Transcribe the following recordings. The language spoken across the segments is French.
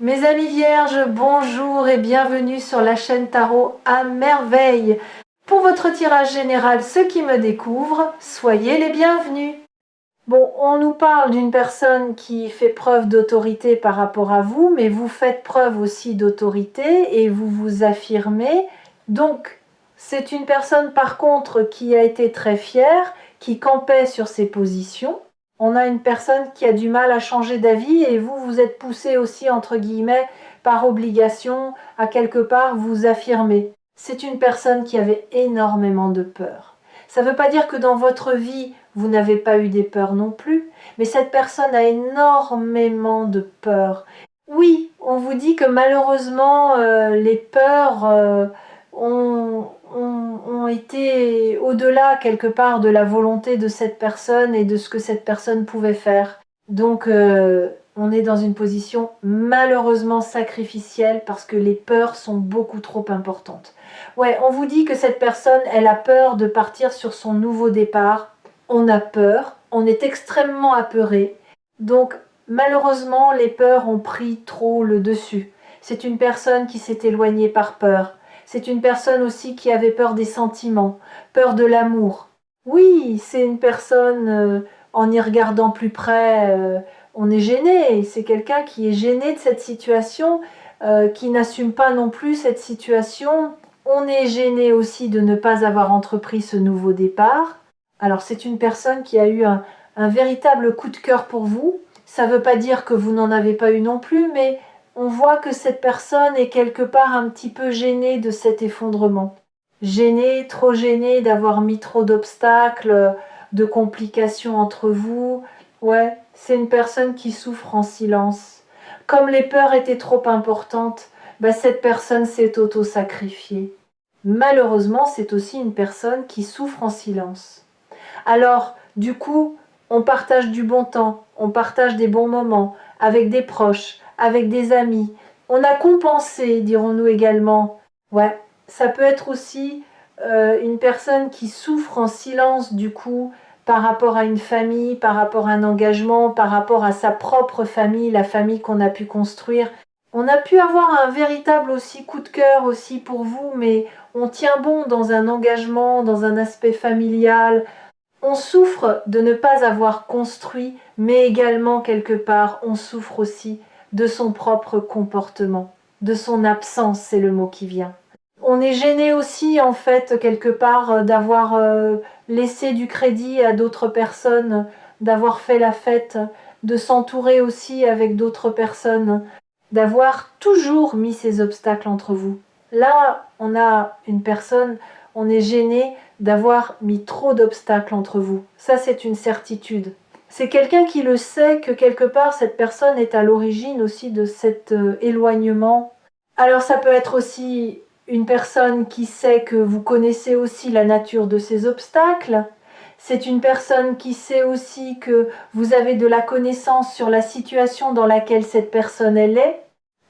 Mes amis vierges, bonjour et bienvenue sur la chaîne Tarot à merveille. Pour votre tirage général, ceux qui me découvrent, soyez les bienvenus. Bon, on nous parle d'une personne qui fait preuve d'autorité par rapport à vous, mais vous faites preuve aussi d'autorité et vous vous affirmez. Donc, c'est une personne par contre qui a été très fière, qui campait sur ses positions. On a une personne qui a du mal à changer d'avis et vous, vous êtes poussé aussi, entre guillemets, par obligation, à quelque part vous affirmer. C'est une personne qui avait énormément de peur. Ça ne veut pas dire que dans votre vie, vous n'avez pas eu des peurs non plus, mais cette personne a énormément de peurs. Oui, on vous dit que malheureusement, les peurs ont été au-delà quelque part de la volonté de cette personne et de ce que cette personne pouvait faire. Donc on est dans une position malheureusement sacrificielle parce que les peurs sont beaucoup trop importantes. Ouais, on vous dit que cette personne, elle a peur de partir sur son nouveau départ. On a peur, on est extrêmement apeuré. Donc malheureusement, les peurs ont pris trop le dessus. C'est une personne qui s'est éloignée par peur. C'est une personne aussi qui avait peur des sentiments, peur de l'amour. Oui, c'est une personne, en y regardant plus près, on est gêné. C'est quelqu'un qui est gêné de cette situation, qui n'assume pas non plus cette situation. On est gêné aussi de ne pas avoir entrepris ce nouveau départ. Alors c'est une personne qui a eu un véritable coup de cœur pour vous. Ça ne veut pas dire que vous n'en avez pas eu non plus, mais on voit que cette personne est quelque part un petit peu gênée de cet effondrement. Gênée, trop gênée d'avoir mis trop d'obstacles, de complications entre vous. Ouais, c'est une personne qui souffre en silence. Comme les peurs étaient trop importantes, cette personne s'est auto-sacrifiée. Malheureusement, c'est aussi une personne qui souffre en silence. Alors, du coup, on partage du bon temps, on partage des bons moments avec des proches, avec des amis. On a compensé, dirons-nous également. Ouais, ça peut être aussi une personne qui souffre en silence, du coup, par rapport à une famille, par rapport à un engagement, par rapport à sa propre famille, la famille qu'on a pu construire. On a pu avoir un véritable aussi coup de cœur aussi pour vous, mais on tient bon dans un engagement, dans un aspect familial. On souffre de ne pas avoir construit, mais également quelque part, on souffre aussi de son propre comportement, de son absence, c'est le mot qui vient. On est gêné aussi, en fait, quelque part, d'avoir laissé du crédit à d'autres personnes, d'avoir fait la fête, de s'entourer aussi avec d'autres personnes, d'avoir toujours mis ces obstacles entre vous. Là, on a une personne, on est gêné d'avoir mis trop d'obstacles entre vous. Ça, c'est une certitude. C'est quelqu'un qui le sait que quelque part, cette personne est à l'origine aussi de cet éloignement. Alors, ça peut être aussi une personne qui sait que vous connaissez aussi la nature de ces obstacles. C'est une personne qui sait aussi que vous avez de la connaissance sur la situation dans laquelle cette personne elle est.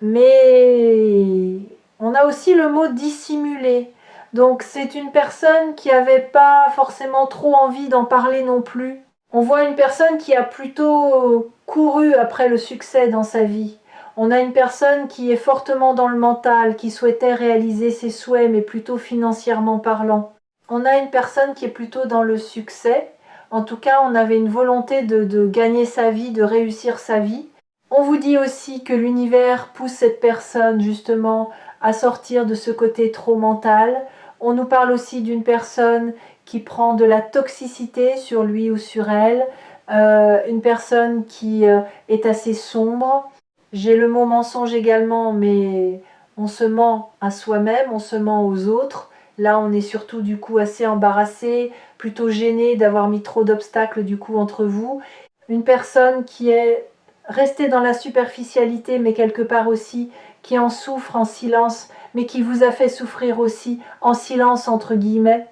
Mais on a aussi le mot dissimuler. Donc c'est une personne qui n'avait pas forcément trop envie d'en parler non plus. On voit une personne qui a plutôt couru après le succès dans sa vie. On a une personne qui est fortement dans le mental, qui souhaitait réaliser ses souhaits, mais plutôt financièrement parlant. On a une personne qui est plutôt dans le succès. En tout cas, on avait une volonté de gagner sa vie, de réussir sa vie. On vous dit aussi que l'univers pousse cette personne justement à sortir de ce côté trop mental. On nous parle aussi d'une personne qui prend de la toxicité sur lui ou sur elle, une personne qui est assez sombre. J'ai le mot mensonge également, mais on se ment à soi-même, on se ment aux autres. Là, on est surtout du coup assez embarrassé, plutôt gêné d'avoir mis trop d'obstacles du coup entre vous. Une personne qui est restée dans la superficialité, mais quelque part aussi qui en souffre en silence, mais qui vous a fait souffrir aussi en silence entre guillemets.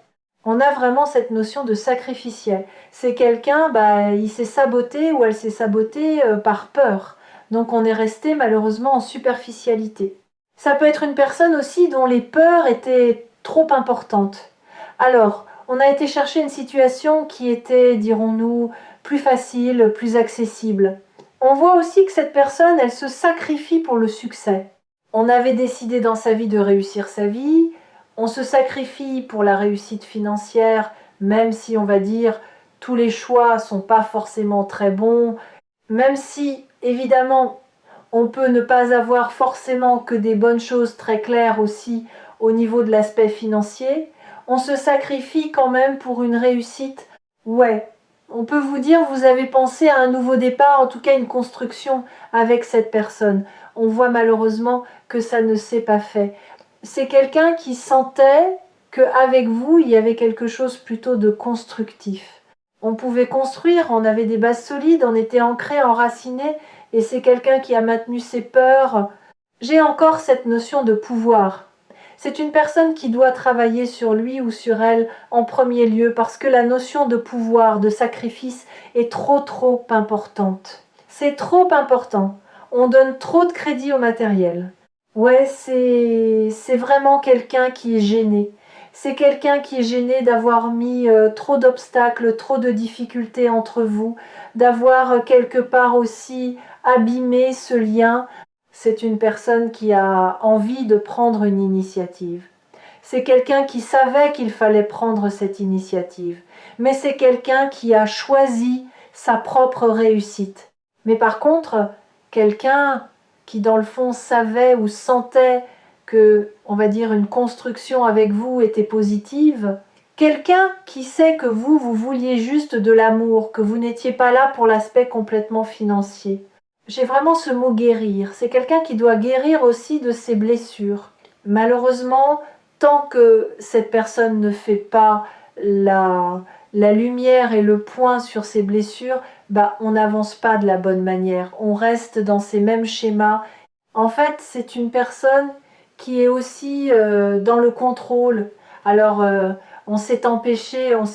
On a vraiment cette notion de sacrificiel. C'est quelqu'un, il s'est saboté ou elle s'est sabotée par peur. Donc on est resté malheureusement en superficialité. Ça peut être une personne aussi dont les peurs étaient trop importantes. Alors, on a été chercher une situation qui était, dirons-nous, plus facile, plus accessible. On voit aussi que cette personne, elle se sacrifie pour le succès. On avait décidé dans sa vie de réussir sa vie, on se sacrifie pour la réussite financière, même si on va dire tous les choix sont pas forcément très bons, même si évidemment on peut ne pas avoir forcément que des bonnes choses très claires aussi au niveau de l'aspect financier, on se sacrifie quand même pour une réussite. Ouais, on peut vous dire, vous avez pensé à un nouveau départ, en tout cas une construction avec cette personne. On voit malheureusement que ça ne s'est pas fait. C'est quelqu'un qui sentait qu'avec vous, il y avait quelque chose plutôt de constructif. On pouvait construire, on avait des bases solides, on était ancré, enraciné, et c'est quelqu'un qui a maintenu ses peurs. J'ai encore cette notion de pouvoir. C'est une personne qui doit travailler sur lui ou sur elle en premier lieu parce que la notion de pouvoir, de sacrifice est trop importante. C'est trop important. On donne trop de crédit au matériel. Ouais, c'est vraiment quelqu'un qui est gêné. C'est quelqu'un qui est gêné d'avoir mis trop d'obstacles, trop de difficultés entre vous, d'avoir quelque part aussi abîmé ce lien. C'est une personne qui a envie de prendre une initiative. C'est quelqu'un qui savait qu'il fallait prendre cette initiative. Mais c'est quelqu'un qui a choisi sa propre réussite. Mais par contre, quelqu'un qui dans le fond savait ou sentait que, on va dire, une construction avec vous était positive, quelqu'un qui sait que vous vouliez juste de l'amour, que vous n'étiez pas là pour l'aspect complètement financier. J'ai vraiment ce mot guérir. C'est quelqu'un qui doit guérir aussi de ses blessures. Malheureusement, tant que cette personne ne fait pas la lumière et le point sur ses blessures, on n'avance pas de la bonne manière. On reste dans ces mêmes schémas. En fait, c'est une personne qui est aussi dans le contrôle. Alors, on s'est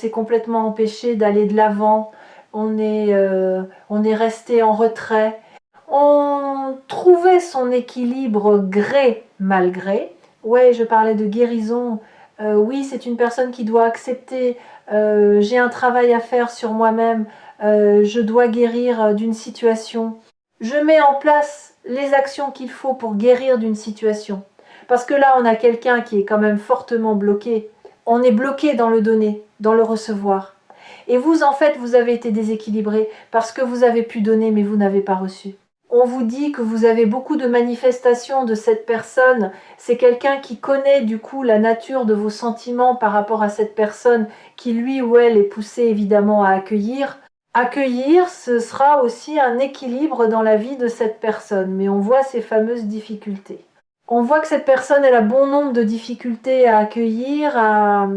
complètement empêché d'aller de l'avant. On est resté en retrait. On trouvait son équilibre gré malgré. Ouais, je parlais de guérison. Oui, c'est une personne qui doit accepter. J'ai un travail à faire sur moi-même. Je dois guérir d'une situation. Je mets en place les actions qu'il faut pour guérir d'une situation. Parce que là, on a quelqu'un qui est quand même fortement bloqué. On est bloqué dans le donner, dans le recevoir. Et vous, en fait, vous avez été déséquilibré parce que vous avez pu donner, mais vous n'avez pas reçu. On vous dit que vous avez beaucoup de manifestations de cette personne. C'est quelqu'un qui connaît du coup la nature de vos sentiments par rapport à cette personne qui lui ou elle est poussé évidemment à accueillir. Accueillir, ce sera aussi un équilibre dans la vie de cette personne, mais on voit ces fameuses difficultés. On voit que cette personne, elle a bon nombre de difficultés à accueillir, à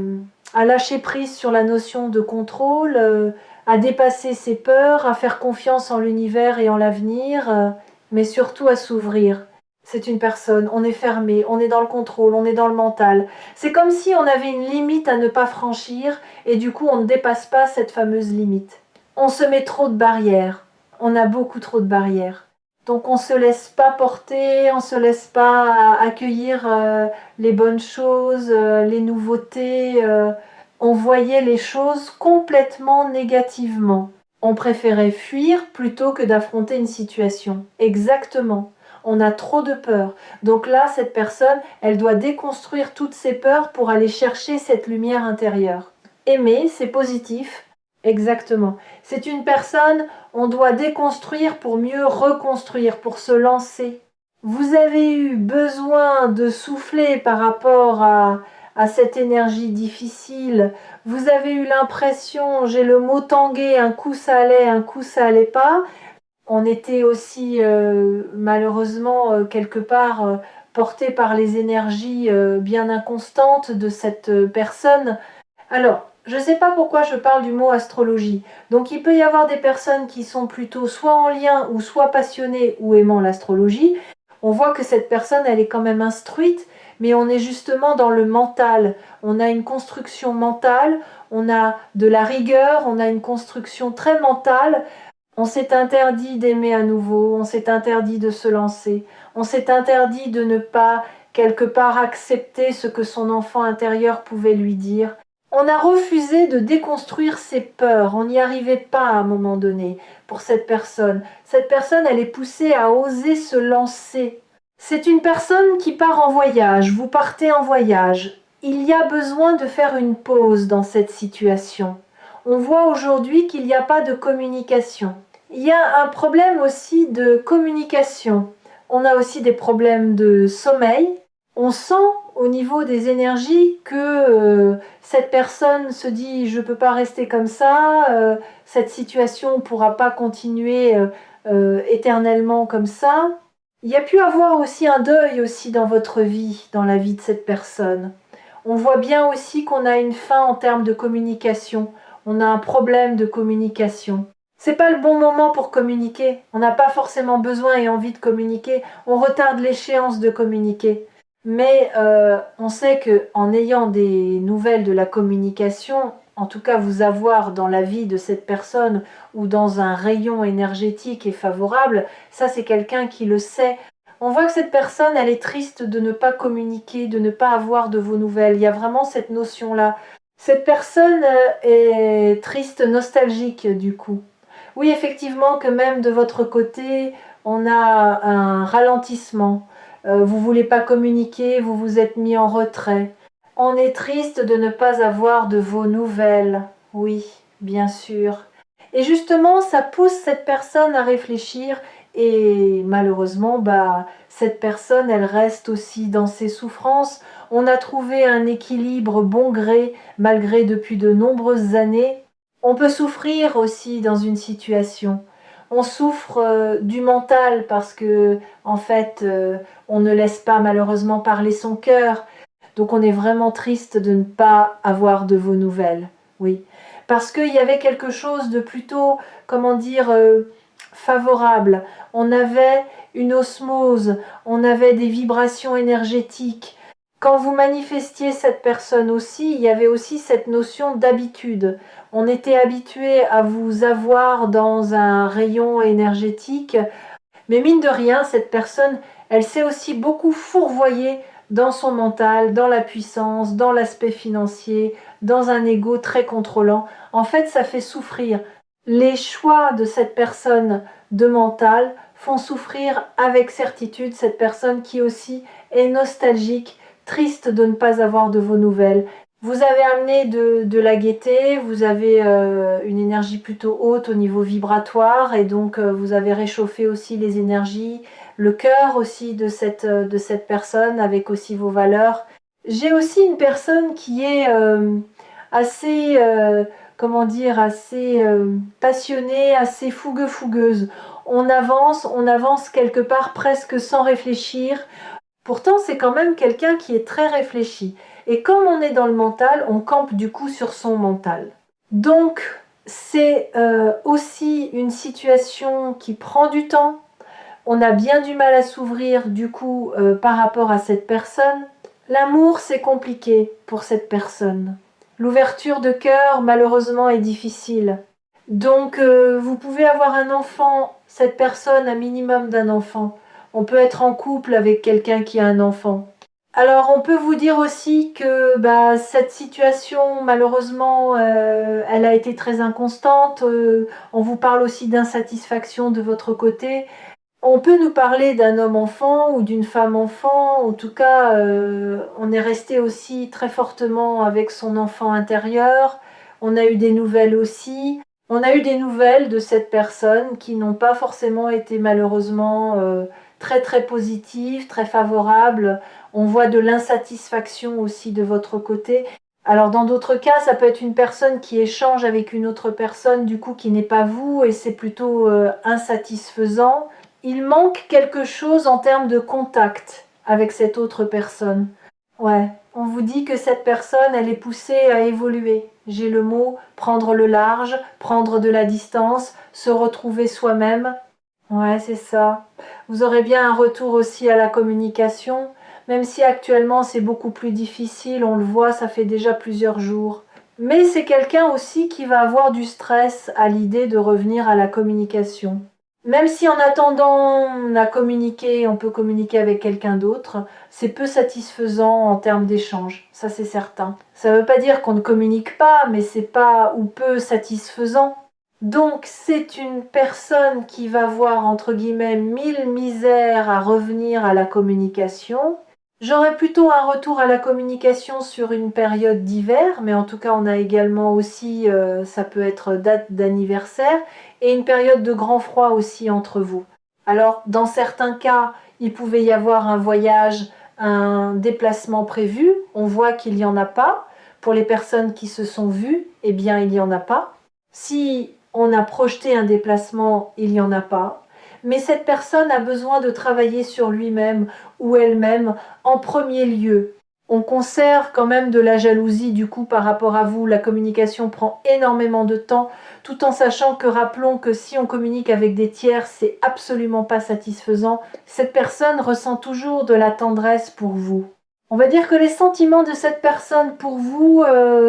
lâcher prise sur la notion de contrôle, à dépasser ses peurs, à faire confiance en l'univers et en l'avenir, mais surtout à s'ouvrir. C'est une personne, on est fermé, on est dans le contrôle, on est dans le mental. C'est comme si on avait une limite à ne pas franchir et du coup on ne dépasse pas cette fameuse limite. On se met trop de barrières, on a beaucoup trop de barrières. Donc on ne se laisse pas porter, on ne se laisse pas accueillir les bonnes choses, les nouveautés. On voyait les choses complètement négativement. On préférait fuir plutôt que d'affronter une situation. Exactement. On a trop de peur. Donc là, cette personne, elle doit déconstruire toutes ses peurs pour aller chercher cette lumière intérieure. Aimer, c'est positif. Exactement. C'est une personne, on doit déconstruire pour mieux reconstruire, pour se lancer. Vous avez eu besoin de souffler par rapport à cette énergie difficile. Vous avez eu l'impression, j'ai le mot tanguer, un coup ça allait, un coup ça allait pas. On était aussi malheureusement quelque part porté par les énergies bien inconstantes de cette personne. Alors, je ne sais pas pourquoi je parle du mot astrologie. Donc il peut y avoir des personnes qui sont plutôt soit en lien ou soit passionnées ou aimant l'astrologie. On voit que cette personne, elle est quand même instruite, mais on est justement dans le mental. On a une construction mentale, on a de la rigueur, on a une construction très mentale. On s'est interdit d'aimer à nouveau, on s'est interdit de se lancer, on s'est interdit de ne pas quelque part accepter ce que son enfant intérieur pouvait lui dire. On a refusé de déconstruire ses peurs, on n'y arrivait pas à un moment donné pour cette personne. Cette personne, elle est poussée à oser se lancer. C'est une personne qui part en voyage, vous partez en voyage. Il y a besoin de faire une pause dans cette situation. On voit aujourd'hui qu'il n'y a pas de communication. Il y a un problème aussi de communication. On a aussi des problèmes de sommeil. On sent au niveau des énergies que cette personne se dit je ne peux pas rester comme ça, cette situation ne pourra pas continuer éternellement comme ça. Il y a pu avoir aussi un deuil aussi dans votre vie, dans la vie de cette personne. On voit bien aussi qu'on a une fin en termes de communication. On a un problème de communication. C'est pas le bon moment pour communiquer. On n'a pas forcément besoin et envie de communiquer. On retarde l'échéance de communiquer. Mais on sait qu'en ayant des nouvelles de la communication, en tout cas vous avoir dans la vie de cette personne ou dans un rayon énergétique et favorable, ça c'est quelqu'un qui le sait. On voit que cette personne, elle est triste de ne pas communiquer, de ne pas avoir de vos nouvelles. Il y a vraiment cette notion-là. Cette personne est triste, nostalgique du coup. Oui, effectivement, que même de votre côté, on a un ralentissement. Vous voulez pas communiquer, vous vous êtes mis en retrait. On est triste de ne pas avoir de vos nouvelles. Oui, bien sûr. Et justement, ça pousse cette personne à réfléchir et malheureusement, cette personne, elle reste aussi dans ses souffrances. On a trouvé un équilibre bon gré, malgré depuis de nombreuses années. On peut souffrir aussi dans une situation. On souffre du mental parce que, en fait, on ne laisse pas malheureusement parler son cœur. Donc on est vraiment triste de ne pas avoir de vos nouvelles. Oui. Parce qu'il y avait quelque chose de plutôt, comment dire, favorable. On avait une osmose, on avait des vibrations énergétiques. Quand vous manifestiez cette personne aussi, il y avait aussi cette notion d'habitude. On était habitué à vous avoir dans un rayon énergétique, mais mine de rien, cette personne, elle s'est aussi beaucoup fourvoyée dans son mental, dans la puissance, dans l'aspect financier, dans un ego très contrôlant. En fait, ça fait souffrir. Les choix de cette personne de mental font souffrir avec certitude cette personne qui aussi est nostalgique, triste de ne pas avoir de vos nouvelles. Vous avez amené de la gaieté, vous avez une énergie plutôt haute au niveau vibratoire et donc vous avez réchauffé aussi les énergies, le cœur aussi de cette personne avec aussi vos valeurs. J'ai aussi une personne qui est assez, comment dire, assez passionnée, assez fougueuse. On avance quelque part presque sans réfléchir. Pourtant, c'est quand même quelqu'un qui est très réfléchi. Et comme on est dans le mental, on campe du coup sur son mental. Donc, c'est aussi une situation qui prend du temps. On a bien du mal à s'ouvrir du coup par rapport à cette personne. L'amour, c'est compliqué pour cette personne. L'ouverture de cœur, malheureusement, est difficile. Donc, vous pouvez avoir un enfant, cette personne, un minimum d'un enfant. On peut être en couple avec quelqu'un qui a un enfant. Alors, on peut vous dire aussi que cette situation, malheureusement, elle a été très inconstante. On vous parle aussi d'insatisfaction de votre côté. On peut nous parler d'un homme enfant ou d'une femme enfant. En tout cas, on est resté aussi très fortement avec son enfant intérieur. On a eu des nouvelles aussi. On a eu des nouvelles de cette personne qui n'ont pas forcément été malheureusement très très positives, très favorables. On voit de l'insatisfaction aussi de votre côté. Alors dans d'autres cas, ça peut être une personne qui échange avec une autre personne, du coup qui n'est pas vous, et c'est plutôt insatisfaisant. Il manque quelque chose en termes de contact avec cette autre personne. Ouais, on vous dit que cette personne, elle est poussée à évoluer. J'ai le mot prendre le large, prendre de la distance, se retrouver soi-même. Ouais, c'est ça. Vous aurez bien un retour aussi à la communication, même si actuellement c'est beaucoup plus difficile, on le voit, ça fait déjà plusieurs jours. Mais c'est quelqu'un aussi qui va avoir du stress à l'idée de revenir à la communication. Même si en attendant on a communiqué, on peut communiquer avec quelqu'un d'autre, c'est peu satisfaisant en termes d'échange, ça c'est certain. Ça ne veut pas dire qu'on ne communique pas, mais c'est pas ou peu satisfaisant. Donc c'est une personne qui va voir entre guillemets 1000 misères à revenir à la communication. J'aurais plutôt un retour à la communication sur une période d'hiver, mais en tout cas on a également aussi, ça peut être date d'anniversaire, et une période de grand froid aussi entre vous. Alors dans certains cas, il pouvait y avoir un voyage, un déplacement prévu, on voit qu'il n'y en a pas. Pour les personnes qui se sont vues, eh bien il n'y en a pas. Si on a projeté un déplacement, il n'y en a pas. Mais cette personne a besoin de travailler sur lui-même ou elle-même en premier lieu. On conserve quand même de la jalousie du coup par rapport à vous. La communication prend énormément de temps, tout en sachant que rappelons que si on communique avec des tiers, c'est absolument pas satisfaisant. Cette personne ressent toujours de la tendresse pour vous. On va dire que les sentiments de cette personne pour vous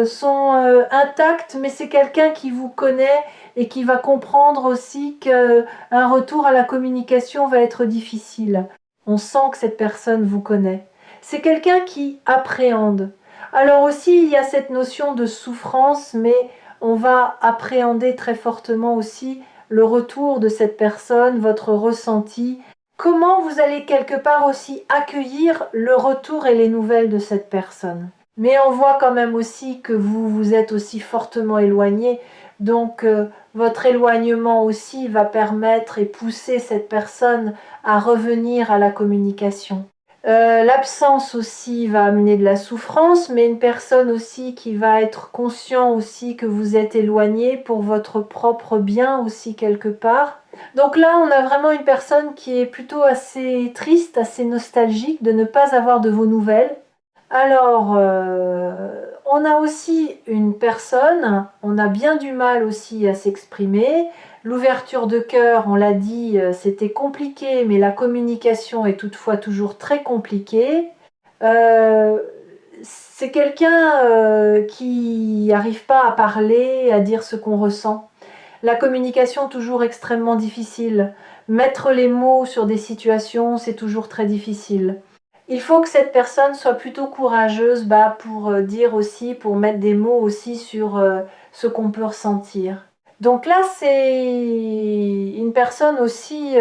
sont intacts, mais c'est quelqu'un qui vous connaît et qui va comprendre aussi qu'un retour à la communication va être difficile. On sent que cette personne vous connaît. C'est quelqu'un qui appréhende. Alors aussi, il y a cette notion de souffrance, mais on va appréhender très fortement aussi le retour de cette personne, votre ressenti. Comment vous allez quelque part aussi accueillir le retour et les nouvelles de cette personne. Mais on voit quand même aussi que vous vous êtes aussi fortement éloigné, donc votre éloignement aussi va permettre et pousser cette personne à revenir à la communication. L'absence aussi va amener de la souffrance, mais une personne aussi qui va être conscient aussi que vous êtes éloigné pour votre propre bien aussi quelque part. Donc là, on a vraiment une personne qui est plutôt assez triste, assez nostalgique de ne pas avoir de vos nouvelles. Alors, on a aussi une personne, on a bien du mal aussi à s'exprimer. L'ouverture de cœur, on l'a dit, c'était compliqué, mais la communication est toutefois toujours très compliquée. Euh, c'est quelqu'un qui n'arrive pas à parler, à dire ce qu'on ressent. La communication toujours extrêmement difficile. Mettre les mots sur des situations, c'est toujours très difficile. Il faut que cette personne soit plutôt courageuse pour dire aussi, pour mettre des mots aussi sur ce qu'on peut ressentir. Donc là, c'est une personne aussi,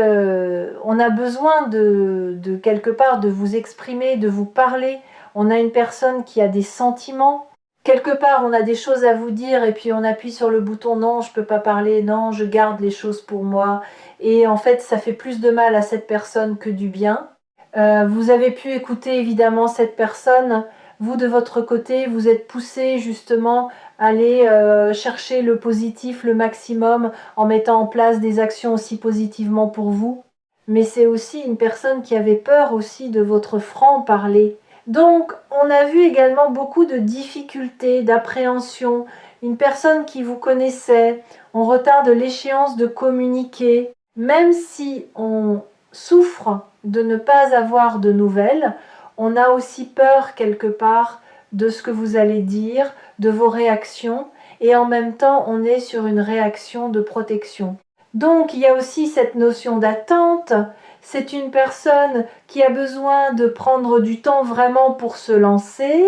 on a besoin de quelque part de vous exprimer, de vous parler. On a une personne qui a des sentiments. Quelque part, on a des choses à vous dire et puis on appuie sur le bouton non, je peux pas parler, non, je garde les choses pour moi. Et en fait, ça fait plus de mal à cette personne que du bien. Vous avez pu écouter évidemment cette personne. Vous, de votre côté, vous êtes poussé justement à aller chercher le positif le maximum en mettant en place des actions aussi positivement pour vous. Mais c'est aussi une personne qui avait peur aussi de votre franc-parler. Donc, on a vu également beaucoup de difficultés, d'appréhension. Une personne qui vous connaissait, on retarde l'échéance de communiquer. Même si on souffre de ne pas avoir de nouvelles, on a aussi peur quelque part de ce que vous allez dire, de vos réactions, et en même temps on est sur une réaction de protection. Donc il y a aussi cette notion d'attente. C'est une personne qui a besoin de prendre du temps vraiment pour se lancer.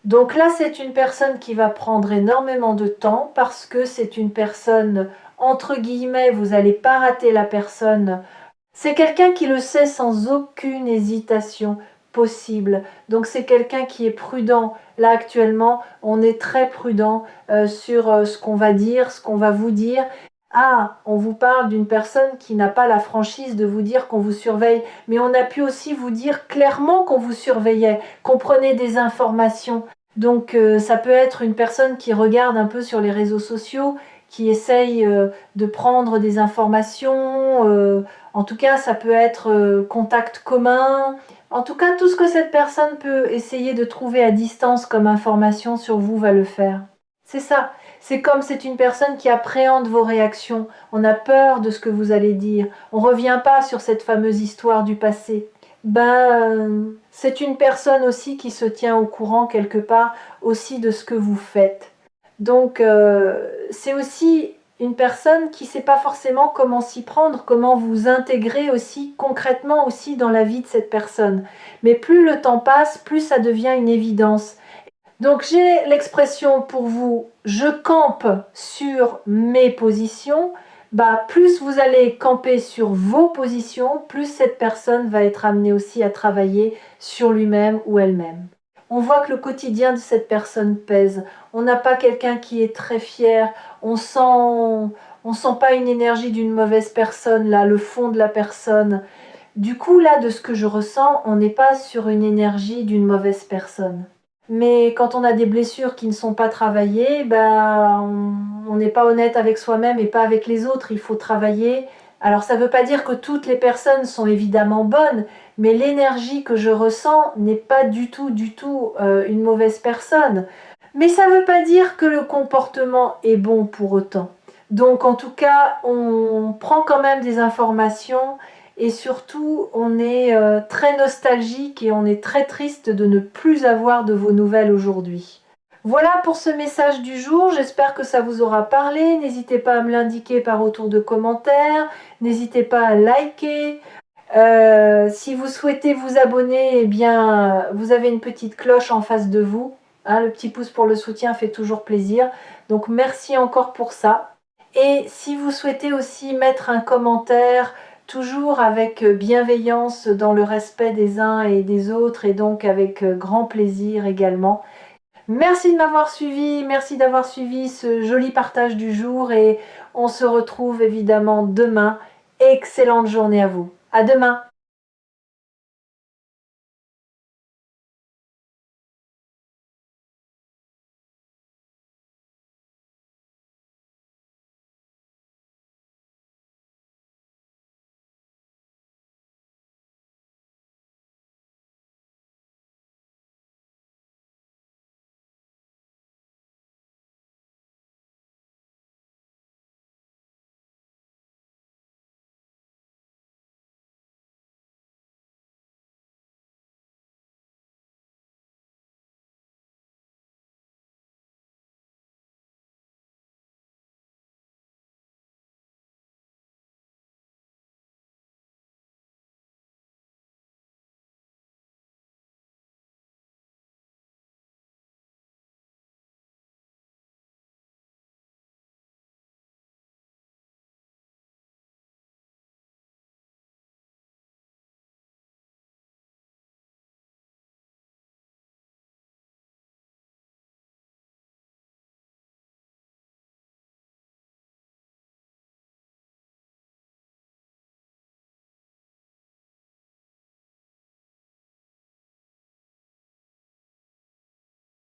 Donc là, c'est une personne qui va prendre énormément de temps parce que c'est une personne, entre guillemets, vous n'allez pas rater la personne. C'est quelqu'un qui le sait sans aucune hésitation possible. Donc c'est quelqu'un qui est prudent. Là actuellement, on est très prudent sur ce qu'on va dire, ce qu'on va vous dire. Ah, on vous parle d'une personne qui n'a pas la franchise de vous dire qu'on vous surveille, mais on a pu aussi vous dire clairement qu'on vous surveillait, qu'on prenait des informations. Donc ça peut être une personne qui regarde un peu sur les réseaux sociaux, qui essaye de prendre des informations. En tout cas, ça peut être contact commun. En tout cas, tout ce que cette personne peut essayer de trouver à distance comme information sur vous va le faire. C'est ça. C'est comme c'est une personne qui appréhende vos réactions. On a peur de ce que vous allez dire. On ne revient pas sur cette fameuse histoire du passé. C'est une personne aussi qui se tient au courant quelque part aussi de ce que vous faites. Donc, c'est aussi une personne qui ne sait pas forcément comment s'y prendre, comment vous intégrer aussi concrètement aussi dans la vie de cette personne. Mais plus le temps passe, plus ça devient une évidence. Donc j'ai l'expression pour vous, je campe sur mes positions. Bah, plus vous allez camper sur vos positions, plus cette personne va être amenée aussi à travailler sur lui-même ou elle-même. On voit que le quotidien de cette personne pèse. On n'a pas quelqu'un qui est très fier. On sent pas une énergie d'une mauvaise personne, là, le fond de la personne. Du coup, là, de ce que je ressens, on n'est pas sur une énergie d'une mauvaise personne. Mais quand on a des blessures qui ne sont pas travaillées, bah, on n'est pas honnête avec soi-même et pas avec les autres. Il faut travailler. Alors ça ne veut pas dire que toutes les personnes sont évidemment bonnes, mais l'énergie que je ressens n'est pas du tout une mauvaise personne. Mais ça ne veut pas dire que le comportement est bon pour autant. Donc en tout cas, on prend quand même des informations et surtout, on est très nostalgique et on est très triste de ne plus avoir de vos nouvelles aujourd'hui. Voilà pour ce message du jour, j'espère que ça vous aura parlé. N'hésitez pas à me l'indiquer par retour de commentaires, n'hésitez pas à liker. Si vous souhaitez vous abonner, eh bien, vous avez une petite cloche en face de vous. Hein, le petit pouce pour le soutien fait toujours plaisir. Donc merci encore pour ça. Et si vous souhaitez aussi mettre un commentaire, toujours avec bienveillance dans le respect des uns et des autres et donc avec grand plaisir également. Merci de m'avoir suivi, merci d'avoir suivi ce joli partage du jour et on se retrouve évidemment demain. Excellente journée à vous. À demain.